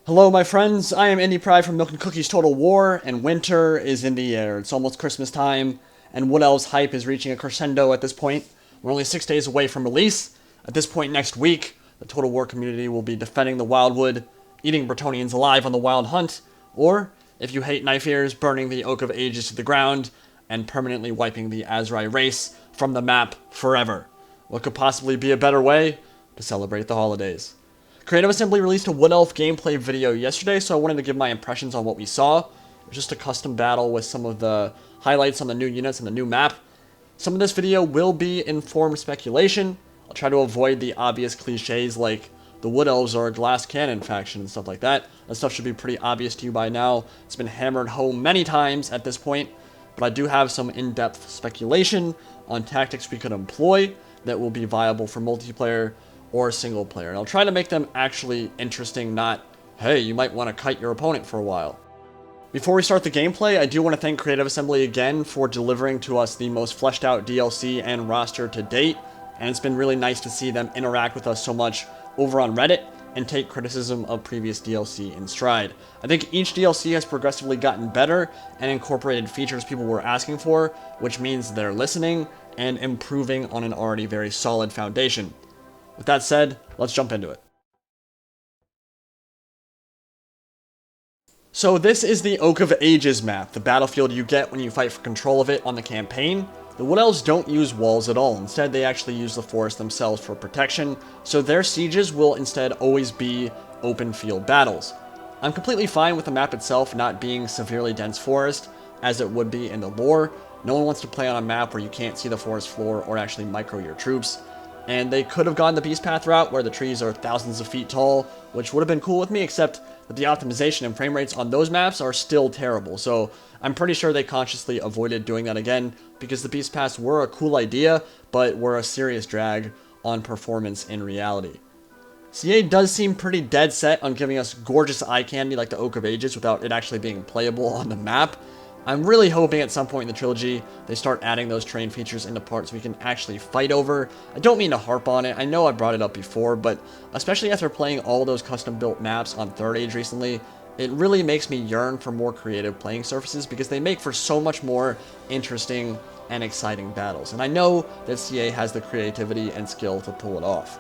Hello, my friends. I am Indy Pride from Milk and Cookies Total War, and winter is in the air. It's almost Christmas time, and Wood Elves hype is reaching a crescendo at this point. We're only 6 days away from release. At this point next week, the Total War community will be defending the Wildwood, eating Bretonnians alive on the Wild Hunt, or, if you hate knife ears, burning the Oak of Ages to the ground, and permanently wiping the Azrai race from the map forever. What could possibly be a better way to celebrate the holidays? Creative Assembly released a Wood Elf gameplay video yesterday, so I wanted to give my impressions on what we saw. It was just a custom battle with some of the highlights on the new units and the new map. Some of this video will be informed speculation. I'll try to avoid the obvious cliches like the Wood Elves are a glass cannon faction and stuff like that. That stuff should be pretty obvious to you by now. It's been hammered home many times at this point, but I do have some in-depth speculation on tactics we could employ that will be viable for multiplayer or single player. And I'll try to make them actually interesting, not, hey, you might want to kite your opponent for a while. Before we start the gameplay, I do want to thank Creative Assembly again for delivering to us the most fleshed out DLC and roster to date, and it's been really nice to see them interact with us so much over on Reddit and take criticism of previous DLC in stride. I think each DLC has progressively gotten better and incorporated features people were asking for, which means they're listening and improving on an already very solid foundation. With that said, let's jump into it. So this is the Oak of Ages map, the battlefield you get when you fight for control of it on the campaign. The Wood Elves don't use walls at all. Instead, they actually use the forest themselves for protection, so their sieges will instead always be open field battles. I'm completely fine with the map itself not being severely dense forest, as it would be in the lore. No one wants to play on a map where you can't see the forest floor or actually micro your troops. And they could have gone the Beast Path route, where the trees are thousands of feet tall, which would have been cool with me, except that the optimization and frame rates on those maps are still terrible. So I'm pretty sure they consciously avoided doing that again, because the Beast Paths were a cool idea, but were a serious drag on performance in reality. CA does seem pretty dead set on giving us gorgeous eye candy like the Oak of Ages without it actually being playable on the map. I'm really hoping at some point in the trilogy they start adding those terrain features into parts we can actually fight over. I don't mean to harp on it, I know I brought it up before, but especially after playing all those custom built maps on 3rd Age recently, it really makes me yearn for more creative playing surfaces because they make for so much more interesting and exciting battles. And I know that CA has the creativity and skill to pull it off.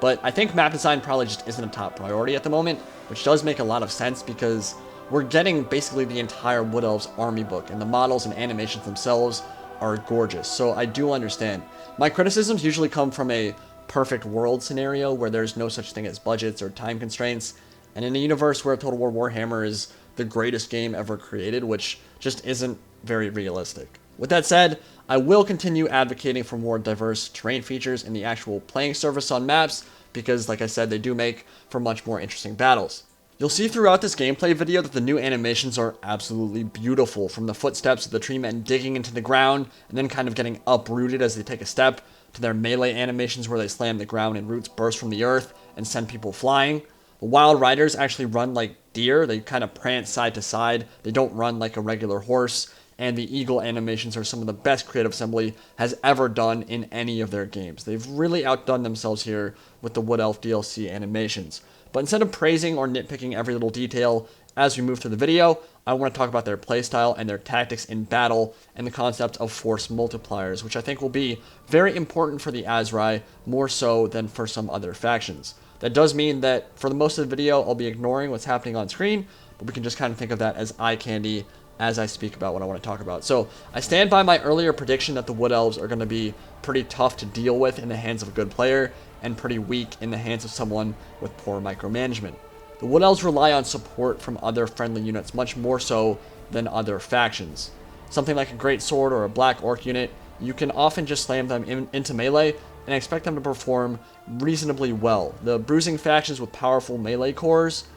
But I think map design probably just isn't a top priority at the moment, which does make a lot of sense because we're getting basically the entire Wood Elves army book, and the models and animations themselves are gorgeous, so I do understand. My criticisms usually come from a perfect world scenario where there's no such thing as budgets or time constraints, and in a universe where Total War Warhammer is the greatest game ever created, which just isn't very realistic. With that said, I will continue advocating for more diverse terrain features in the actual playing surface on maps, because like I said, they do make for much more interesting battles. You'll see throughout this gameplay video that the new animations are absolutely beautiful, from the footsteps of the tree men digging into the ground and then kind of getting uprooted as they take a step, to their melee animations where they slam the ground and roots burst from the earth and send people flying. The wild riders actually run like deer, they kind of prance side to side, they don't run like a regular horse, and the eagle animations are some of the best Creative Assembly has ever done in any of their games. They've really outdone themselves here with the Wood Elf DLC animations. But instead of praising or nitpicking every little detail as we move through the video, I want to talk about their playstyle and their tactics in battle and the concept of force multipliers, which I think will be very important for the Azrai, more so than for some other factions. That does mean that for the most of the video, I'll be ignoring what's happening on screen, but we can just kind of think of that as eye candy as I speak about what I want to talk about. So I stand by my earlier prediction that the Wood Elves are going to be pretty tough to deal with in the hands of a good player, and pretty weak in the hands of someone with poor micromanagement. The Wood Elves rely on support from other friendly units much more so than other factions. Something like a Great Sword or a Black Orc unit, you can often just slam them into melee and expect them to perform reasonably well. The bruising factions with powerful melee cores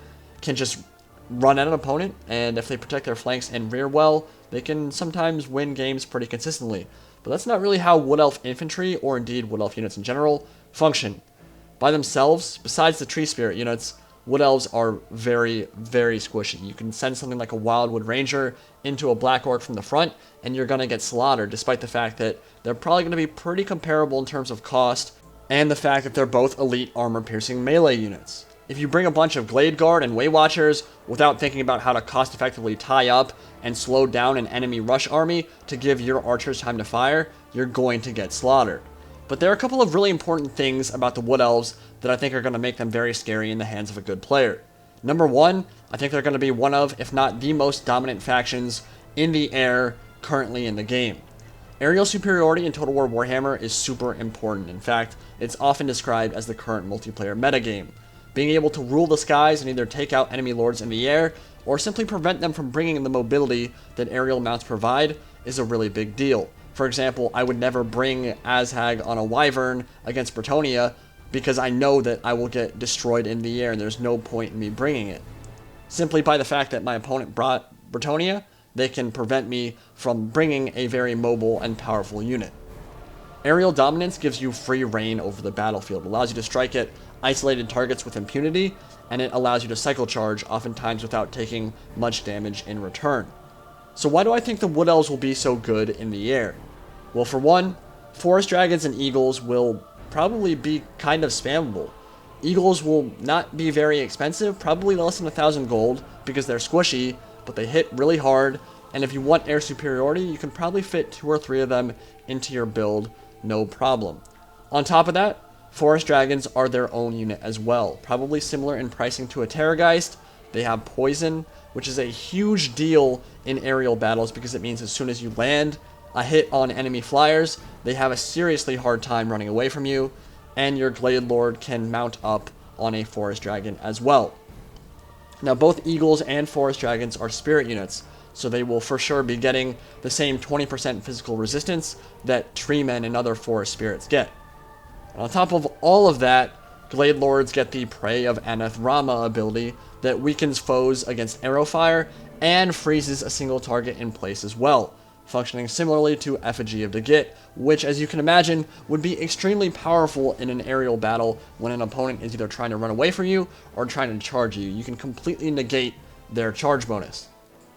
can just run at an opponent, and if they protect their flanks and rear well, they can sometimes win games pretty consistently. But that's not really how Wood Elf infantry, or indeed Wood Elf units in general, function. By themselves, besides the Tree Spirit units, Wood Elves are very, very squishy. You can send something like a Wildwood Ranger into a Black Orc from the front, and you're going to get slaughtered, despite the fact that they're probably going to be pretty comparable in terms of cost, and the fact that they're both elite armor-piercing melee units. If you bring a bunch of Glade Guard and Way Watchers without thinking about how to cost effectively tie up and slow down an enemy rush army to give your archers time to fire, you're going to get slaughtered. But there are a couple of really important things about the Wood Elves that I think are going to make them very scary in the hands of a good player. Number one, I think they're going to be one of, if not the most dominant factions in the air currently in the game. Aerial superiority in Total War Warhammer is super important. In fact, it's often described as the current multiplayer metagame. Being able to rule the skies and either take out enemy lords in the air, or simply prevent them from bringing the mobility that aerial mounts provide, is a really big deal. For example, I would never bring Azhag on a Wyvern against Bretonnia, because I know that I will get destroyed in the air and there's no point in me bringing it. Simply by the fact that my opponent brought Bretonnia, they can prevent me from bringing a very mobile and powerful unit. Aerial dominance gives you free reign over the battlefield. It allows you to strike at isolated targets with impunity, and it allows you to cycle charge, oftentimes without taking much damage in return. So why do I think the Wood Elves will be so good in the air? Well, for one, Forest Dragons and Eagles will probably be kind of spammable. Eagles will not be very expensive, probably less than 1,000 gold, because they're squishy, but they hit really hard, and if you want air superiority, you can probably fit 2 or 3 of them into your build, no problem. On top of that, Forest Dragons are their own unit as well, probably similar in pricing to a Terrorgeist. They have poison, which is a huge deal in aerial battles because it means as soon as you land a hit on enemy flyers, they have a seriously hard time running away from you, and your Glade Lord can mount up on a Forest Dragon as well. Now, both Eagles and Forest Dragons are spirit units, so they will for sure be getting the same 20% physical resistance that Treemen and other forest spirits get. And on top of all of that, Glade Lords get the Prey of Anathrama ability that weakens foes against arrow fire and freezes a single target in place as well, functioning similarly to Effigy of Dagit, which, as you can imagine, would be extremely powerful in an aerial battle when an opponent is either trying to run away from you or trying to charge you. You can completely negate their charge bonus.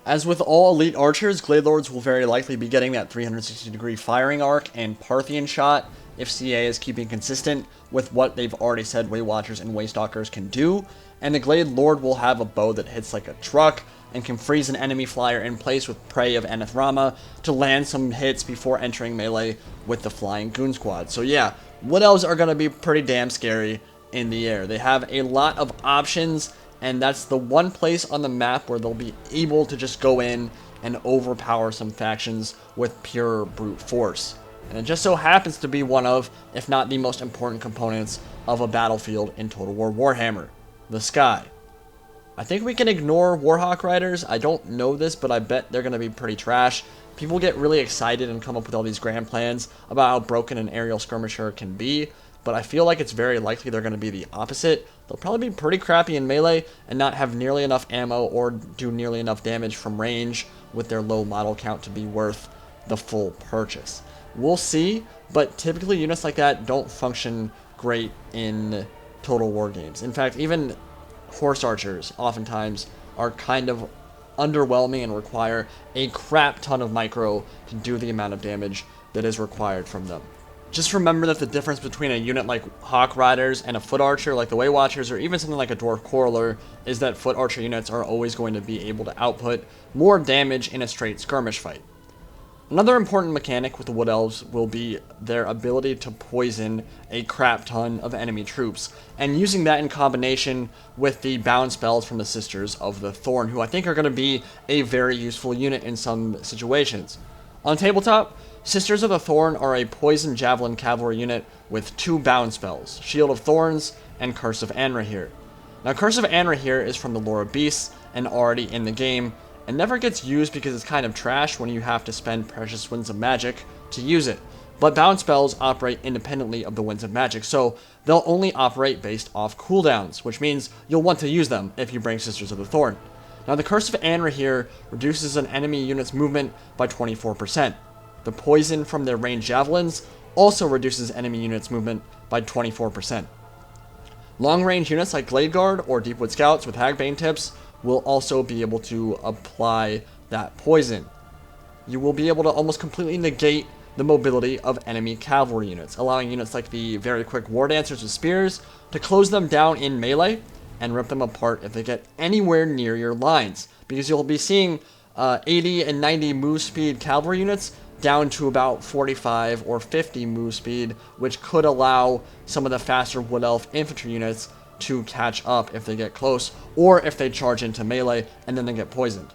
As with all elite archers, Glade Lords will very likely be getting that 360-degree firing arc and Parthian shot if CA is keeping consistent with what they've already said Way Watchers and Waystalkers can do, and the Glade Lord will have a bow that hits like a truck and can freeze an enemy flyer in place with Prey of Anathrama to land some hits before entering melee with the flying goon squad. So yeah, Wood Elves are going to be pretty damn scary in the air. They have a lot of options, and that's the one place on the map where they'll be able to just go in and overpower some factions with pure brute force. And it just so happens to be one of, if not the most important components of a battlefield in Total War Warhammer, the sky. I think we can ignore Warhawk Riders. I don't know this, but I bet they're going to be pretty trash. People get really excited and come up with all these grand plans about how broken an aerial skirmisher can be, but I feel like it's very likely they're going to be the opposite. They'll probably be pretty crappy in melee and not have nearly enough ammo or do nearly enough damage from range with their low model count to be worth the full purchase. We'll see, but typically units like that don't function great in Total War games. In fact, even Horse Archers oftentimes are kind of underwhelming and require a crap ton of micro to do the amount of damage that is required from them. Just remember that the difference between a unit like Hawk Riders and a Foot Archer like the Way Watchers, or even something like a Dwarf Quarreler, is that Foot Archer units are always going to be able to output more damage in a straight skirmish fight. Another important mechanic with the Wood Elves will be their ability to poison a crap ton of enemy troops, and using that in combination with the bound spells from the Sisters of the Thorn, who I think are going to be a very useful unit in some situations. On tabletop, Sisters of the Thorn are a poison javelin cavalry unit with 2 bound spells, Shield of Thorns and Curse of Anrahir. Now, Curse of Anrahir is from the Lore of Beasts and already in the game, and never gets used because it's kind of trash when you have to spend precious Winds of Magic to use it. But bound spells operate independently of the Winds of Magic, so they'll only operate based off cooldowns, which means you'll want to use them if you bring Sisters of the Thorn. Now, the Curse of Anrahir reduces an enemy unit's movement by 24%. The poison from their ranged javelins also reduces enemy units' movement by 24%. Long-range units like Glade Guard or Deepwood Scouts with Hagbane tips will also be able to apply that poison. You will be able to almost completely negate the mobility of enemy cavalry units, allowing units like the very quick War Dancers with spears to close them down in melee, and rip them apart if they get anywhere near your lines, because you'll be seeing 80 and 90 move speed cavalry units down to about 45 or 50 move speed, which could allow some of the faster Wood Elf infantry units to catch up if they get close, or if they charge into melee and then they get poisoned.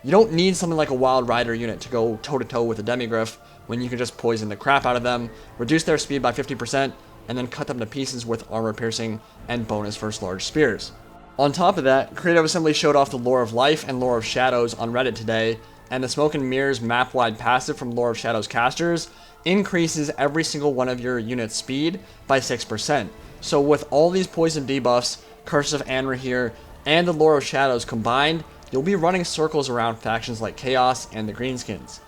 You don't need something like a Wild Rider unit to go toe-to-toe with a Demigryph when you can just poison the crap out of them, reduce their speed by 50%, and then cut them to pieces with armor piercing and bonus versus large spears. On top of that, Creative Assembly showed off the Lore of Life and Lore of Shadows on Reddit today, and the Smoke and Mirrors map-wide passive from Lore of Shadows casters increases every single one of your unit's speed by 6%. So with all these poison debuffs, Curse of Anrahir, and the Lore of Shadows combined, you'll be running circles around factions like Chaos and the Greenskins.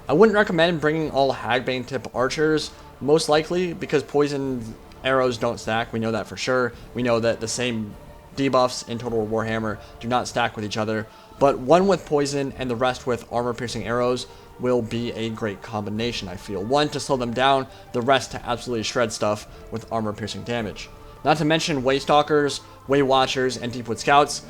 I wouldn't recommend bringing all Hagbane tip archers, most likely because poison arrows don't stack. We know that for sure. We know that the same debuffs in Total War Warhammer do not stack with each other, but one with poison and the rest with armor-piercing arrows will be a great combination, I feel. One to slow them down, the rest to absolutely shred stuff with armor-piercing damage. Not to mention Waystalkers, Waywatchers, and Deepwood Scouts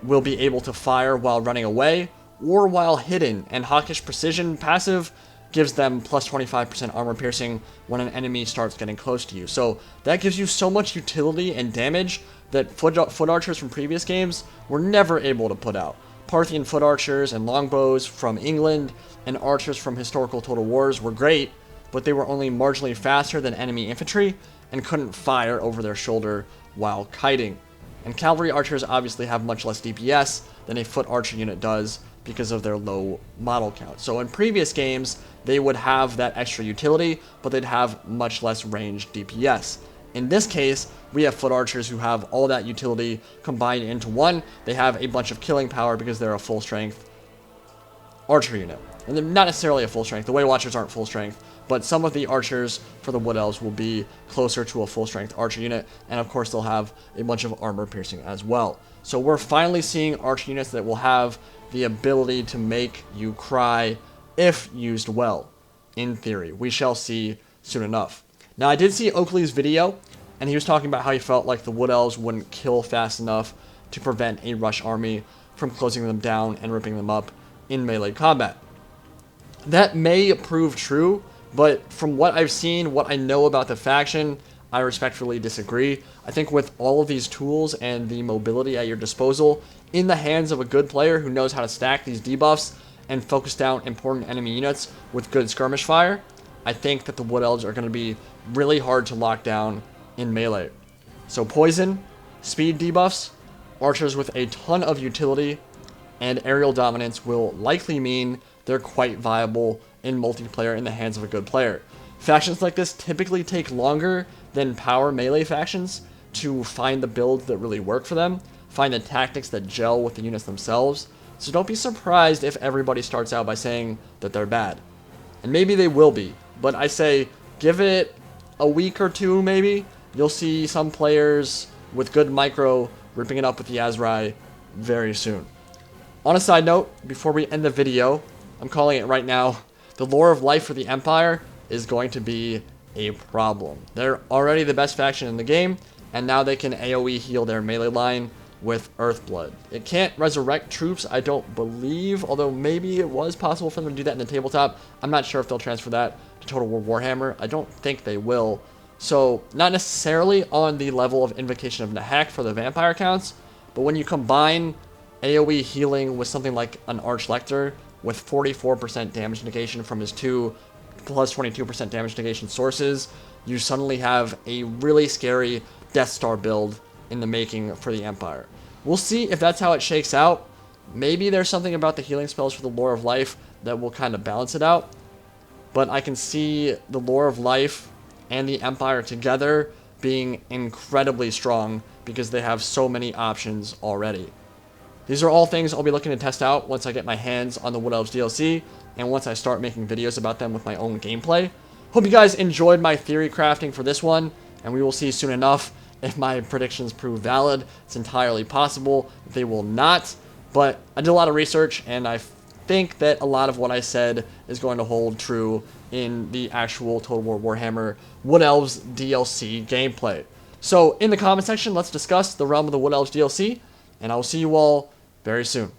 will be able to fire while running away or while hidden, and Hawkish Precision passive gives them plus 25% armor piercing when an enemy starts getting close to you. So that gives you so much utility and damage that foot archers from previous games were never able to put out. Parthian foot archers and longbows from England and archers from historical Total Wars were great, but they were only marginally faster than enemy infantry and couldn't fire over their shoulder while kiting. And cavalry archers obviously have much less DPS than a foot archer unit does because of their low model count. So in previous games, they would have that extra utility, but they'd have much less range DPS. In this case, we have foot archers who have all that utility combined into one. They have a bunch of killing power because they're a full strength archer unit. And they're not necessarily a full strength. The Waywatchers aren't full strength, but some of the archers for the Wood Elves will be closer to a full strength archer unit, and of course they'll have a bunch of armor piercing as well. So we're finally seeing archer units that will have the ability to make you cry if used well. In theory, we shall see soon enough. Now, I did see Oakley's video, and he was talking about how he felt like the Wood Elves wouldn't kill fast enough to prevent a rush army from closing them down and ripping them up in melee combat. That may prove true, but from what I've seen, what I know about the faction, I respectfully disagree. I think with all of these tools and the mobility at your disposal, in the hands of a good player who knows how to stack these debuffs and focus down important enemy units with good skirmish fire, I think that the Wood Elves are going to be really hard to lock down in melee. So poison, speed debuffs, archers with a ton of utility, and aerial dominance will likely mean they're quite viable in multiplayer in the hands of a good player. Factions like this typically take longer than power melee factions to find the builds that really work for them, find the tactics that gel with the units themselves, so don't be surprised if everybody starts out by saying that they're bad. And maybe they will be, but I say give it a week or two maybe, you'll see some players with good micro ripping it up with the Azrai very soon. On a side note, before we end the video, I'm calling it right now, the Lore of Life for the Empire is going to be a problem. They're already the best faction in the game, and now they can AoE heal their melee line with Earthblood. It can't resurrect troops, I don't believe, although maybe it was possible for them to do that in the tabletop. I'm not sure if they'll transfer that to Total War Warhammer. I don't think they will. So, not necessarily on the level of Invocation of Nahak for the vampire counts, but when you combine AoE healing with something like an Archlector with 44% damage negation from his two plus 22% damage negation sources, you suddenly have a really scary Death Star build in the making for the Empire. We'll see if that's how it shakes out. Maybe there's something about the healing spells for the Lore of Life that will kind of balance it out, but I can see the Lore of Life and the Empire together being incredibly strong because they have so many options already. These are all things I'll be looking to test out once I get my hands on the Wood Elves DLC and once I start making videos about them with my own gameplay. Hope you guys enjoyed my theory crafting for this one, and we will see soon enough if my predictions prove valid. It's entirely possible they will not, but I did a lot of research, and I think that a lot of what I said is going to hold true in the actual Total War Warhammer Wood Elves DLC gameplay. So in the comment section, let's discuss the Realm of the Wood Elves DLC, and I will see you all very soon.